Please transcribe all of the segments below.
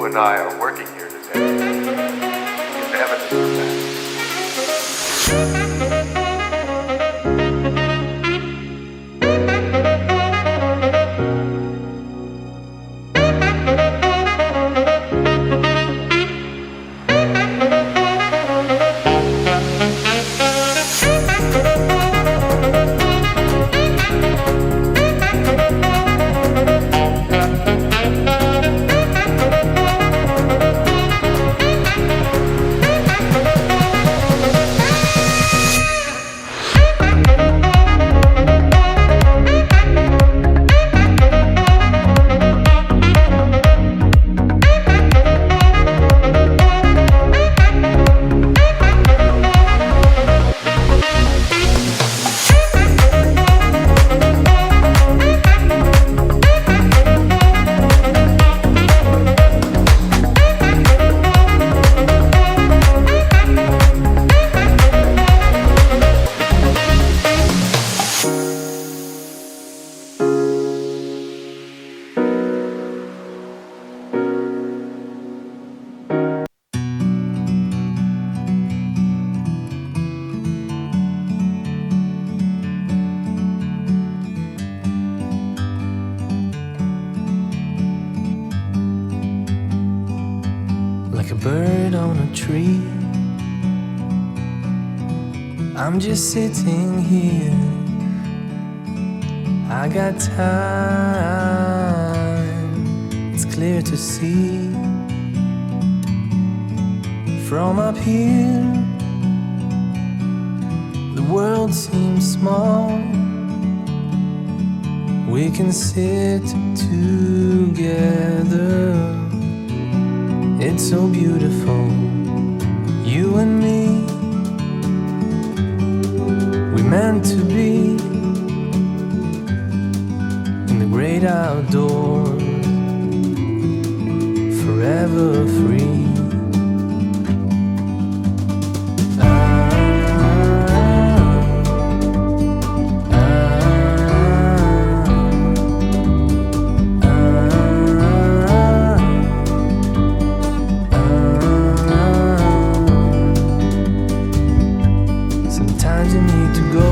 you and I are working here today is evidence of that. Like a bird on a tree, I'm just sitting here. I got time, it's clear to see. From up here, the world seems small. We can sit together. It's so beautiful, you and me. We meant to be in the great outdoors, forever free. Sometimes you need to go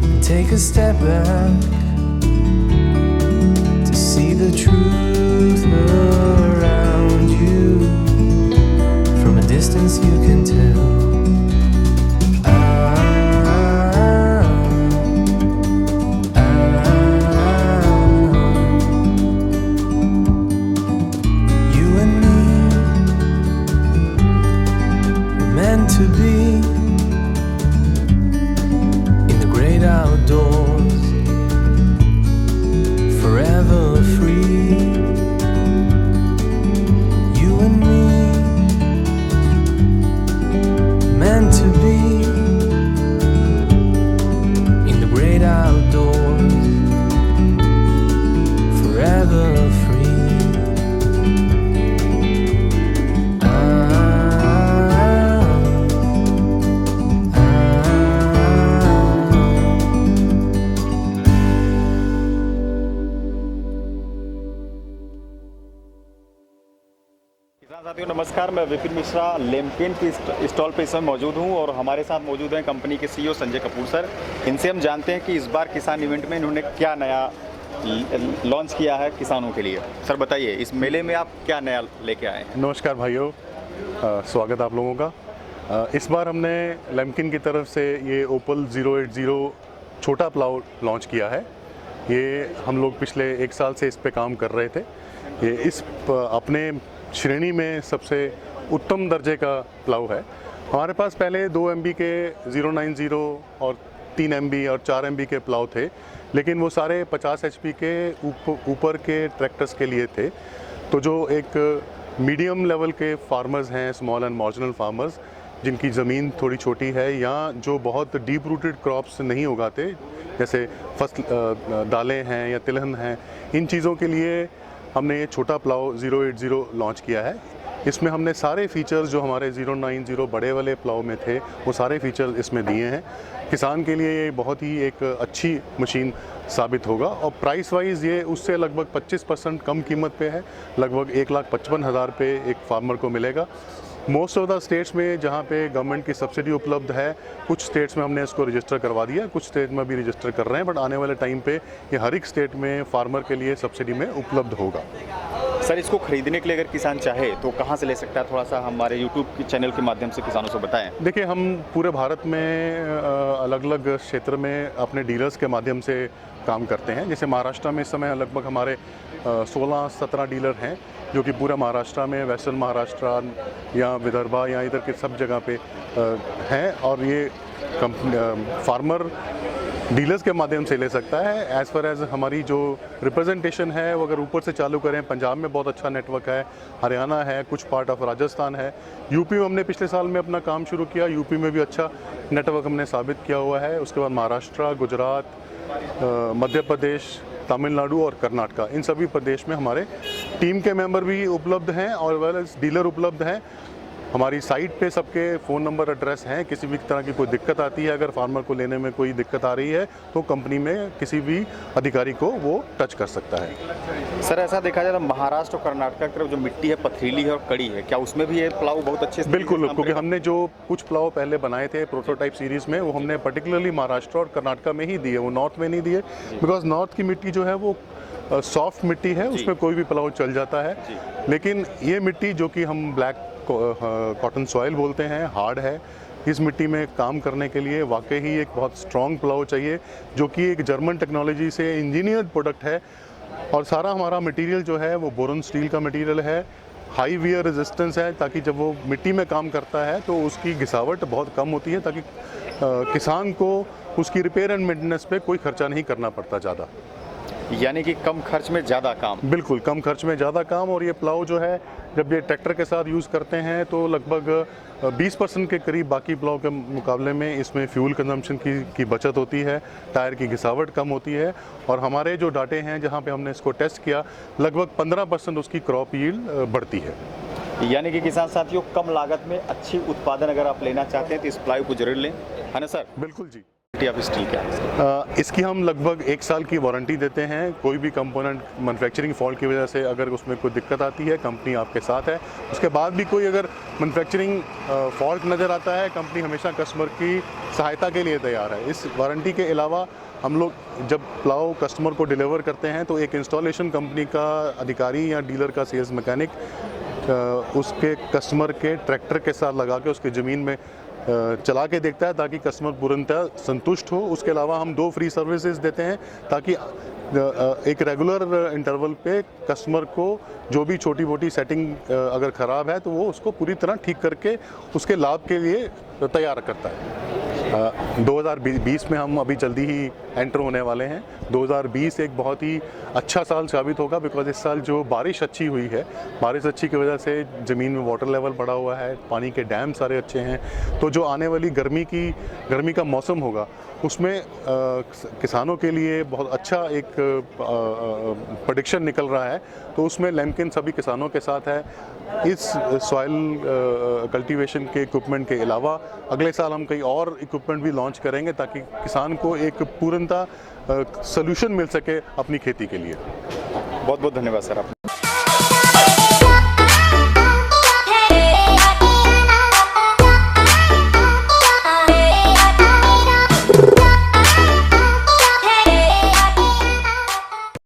and take a step back to see the truth around you. From a distance you can tell. You and me were meant to be in the great outdoors, forever free. You and me, meant to be in the great outdoors, forever free. किसान साथियों नमस्कार, मैं विपिन मिश्रा लेमकिन की stall पे इस समय मौजूद हूं और हमारे साथ मौजूद हैं कंपनी के सीईओ संजय कपूर सर। इनसे हम जानते हैं कि इस बार किसान इवेंट में इन्होंने क्या नया लॉन्च किया है किसानों के लिए। सर बताइए, इस मेले में आप क्या नया लेके आए हैं? नमस्कार भाइयों, स्वागत आप लोगों का। इस बार हमने लेमकिन की तरफ से ये ओपल 080 छोटा प्लाव लॉन्च किया है। ये हम लोग पिछले 1 साल से इस पे काम कर रहे थे। ये इस अपने श्रेणी में सबसे उत्तम दर्जे का प्लाव है। हमारे पास पहले 2 MB के 090 और 3 MB और 4 MB के प्लाव थे, लेकिन वो सारे 50 HP के ऊपर के ट्रैक्टर्स के लिए थे। तो जो एक मीडियम लेवल के फार्मर्स हैं, स्मॉल एंड मार्जिनल फार्मर्स, जिनकी ज़मीन थोड़ी छोटी है या जो बहुत डीप रूटेड क्रॉप्स नहीं उगाते, जैसे फसल दालें हैं या तिलहन हैं, इन चीज़ों के लिए हमने ये छोटा प्लाव 080 लॉन्च किया है। इसमें हमने सारे फीचर्स जो हमारे 090 बड़े वाले प्लाव में थे वो सारे फीचर्स इसमें दिए हैं। किसान के लिए ये बहुत ही एक अच्छी मशीन साबित होगा और प्राइस वाइज ये उससे लगभग 25% कम कीमत पे है, लगभग 1,55,000 पे एक फार्मर को मिलेगा। मोस्ट ऑफ द स्टेट्स में जहाँ पे गवर्नमेंट की सब्सिडी उपलब्ध है, कुछ स्टेट्स में हमने इसको रजिस्टर करवा दिया, कुछ स्टेट में भी रजिस्टर कर रहे हैं, बट आने वाले टाइम पे ये हर एक स्टेट में फार्मर के लिए सब्सिडी में उपलब्ध होगा। सर, इसको खरीदने के लिए अगर किसान चाहे तो कहाँ से ले सकता है? थोड़ा सा हमारे यूट्यूब के चैनल के माध्यम से किसानों से बताएं। देखिए, हम पूरे भारत में अलग अलग क्षेत्र में अपने डीलर्स के माध्यम से काम करते हैं। जैसे महाराष्ट्र में इस समय लगभग हमारे 16-17 डीलर हैं जो कि पूरा महाराष्ट्र में, वेस्टर्न महाराष्ट्र या विदर्भा या इधर के सब जगह पे हैं और ये फार्मर डीलर्स के माध्यम से ले सकता है। एज़ फार एज़ हमारी जो रिप्रेजेंटेशन है वो अगर ऊपर से चालू करें, पंजाब में बहुत अच्छा नेटवर्क है, हरियाणा है, कुछ पार्ट ऑफ राजस्थान है, यूपी में हमने पिछले साल में अपना काम शुरू किया, यूपी में भी अच्छा नेटवर्क हमने साबित किया हुआ है। उसके बाद महाराष्ट्र, गुजरात, मध्य प्रदेश, तमिलनाडु और कर्नाटका, इन सभी प्रदेश में हमारे टीम के मेंबर भी उपलब्ध हैं और वेल एज डीलर उपलब्ध हैं। हमारी साइट पे सबके फ़ोन नंबर, एड्रेस हैं। किसी भी तरह की कोई दिक्कत आती है, अगर फार्मर को लेने में कोई दिक्कत आ रही है तो कंपनी में किसी भी अधिकारी को वो टच कर सकता है। सर, ऐसा देखा जाए तो महाराष्ट्र और कर्नाटक की तरफ जो मिट्टी है पथरीली है और कड़ी है, क्या उसमें भी ये प्लाव बहुत अच्छे से? बिल्कुल, क्योंकि हमने जो कुछ प्लाव पहले बनाए थे प्रोटोटाइप सीरीज़ में, वो हमने पर्टिकुलरली महाराष्ट्र और कर्नाटका में ही दिए, वो नॉर्थ में नहीं दिए, बिकॉज नॉर्थ की मिट्टी जो है वो सॉफ्ट मिट्टी है, उसमें कोई भी प्लाव चल जाता है। लेकिन ये मिट्टी जो कि हम ब्लैक कॉटन सॉइल बोलते हैं, हार्ड है, इस मिट्टी में काम करने के लिए वाकई ही एक बहुत स्ट्रॉन्ग प्लाव चाहिए जो कि एक जर्मन टेक्नोलॉजी से इंजीनियर्ड प्रोडक्ट है। और सारा हमारा मटेरियल जो है वो बोरन स्टील का मटेरियल है, हाई वियर रेजिस्टेंस है, ताकि जब वो मिट्टी में काम करता है तो उसकी घिसावट बहुत कम होती है, ताकि किसान को उसकी रिपेयर एंड मेंटेनेंस पे कोई खर्चा नहीं करना पड़ता ज़्यादा। यानी कि कम खर्च में ज़्यादा काम। बिल्कुल, कम खर्च में ज़्यादा काम। और ये प्लाव जो है जब ये ट्रैक्टर के साथ यूज़ करते हैं तो लगभग 20% के करीब बाकी प्लाव के मुकाबले में इसमें फ्यूल कंजम्पशन की बचत होती है, टायर की घिसावट कम होती है। और हमारे जो डाटे हैं जहाँ पे हमने इसको टेस्ट किया, लगभग 15% उसकी क्रॉप यील्ड बढ़ती है। यानी कि किसान साथियों, कम लागत में अच्छी उत्पादन अगर आप लेना चाहते हैं तो इस प्लाव को जरूर लें, है ना सर? बिल्कुल जी। आप स्टील क्या इसकी हम लगभग 1 साल की वारंटी देते हैं। कोई भी कंपोनेंट मैन्युफैक्चरिंग फॉल्ट की वजह से अगर उसमें कोई दिक्कत आती है, कंपनी आपके साथ है। उसके बाद भी कोई अगर मैन्युफैक्चरिंग फॉल्ट नज़र आता है, कंपनी हमेशा कस्टमर की सहायता के लिए तैयार है। इस वारंटी के अलावा हम लोग जब प्लाव कस्टमर को डिलीवर करते हैं तो एक इंस्टॉलेशन कंपनी का अधिकारी या डीलर का सेल्स मैकेनिक उसके कस्टमर के ट्रैक्टर के साथ लगा के उसके ज़मीन में चला के देखता है, ताकि कस्टमर पूर्णतः संतुष्ट हो। उसके अलावा हम 2 फ्री सर्विसेज देते हैं, ताकि एक रेगुलर इंटरवल पे कस्टमर को जो भी छोटी मोटी सेटिंग अगर ख़राब है तो वो उसको पूरी तरह ठीक करके उसके लाभ के लिए तैयार करता है। 2020 में हम अभी जल्दी ही एंटर होने वाले हैं। 2020 एक बहुत ही अच्छा साल साबित होगा, बिकॉज इस साल जो बारिश अच्छी हुई है, बारिश अच्छी की वजह से ज़मीन में वाटर लेवल बढ़ा हुआ है, पानी के डैम सारे अच्छे हैं। तो जो आने वाली गर्मी का मौसम होगा उसमें किसानों के लिए बहुत अच्छा एक प्रेडिक्शन निकल रहा है। तो उसमें लैम्किन सभी किसानों के साथ है। इस सॉइल कल्टीवेशन के इक्विपमेंट के अलावा अगले साल हम कई और इक्विपमेंट भी लॉन्च करेंगे, ताकि किसान को एक पूर्णतः सॉल्यूशन मिल सके अपनी खेती के लिए। बहुत बहुत धन्यवाद सर। आप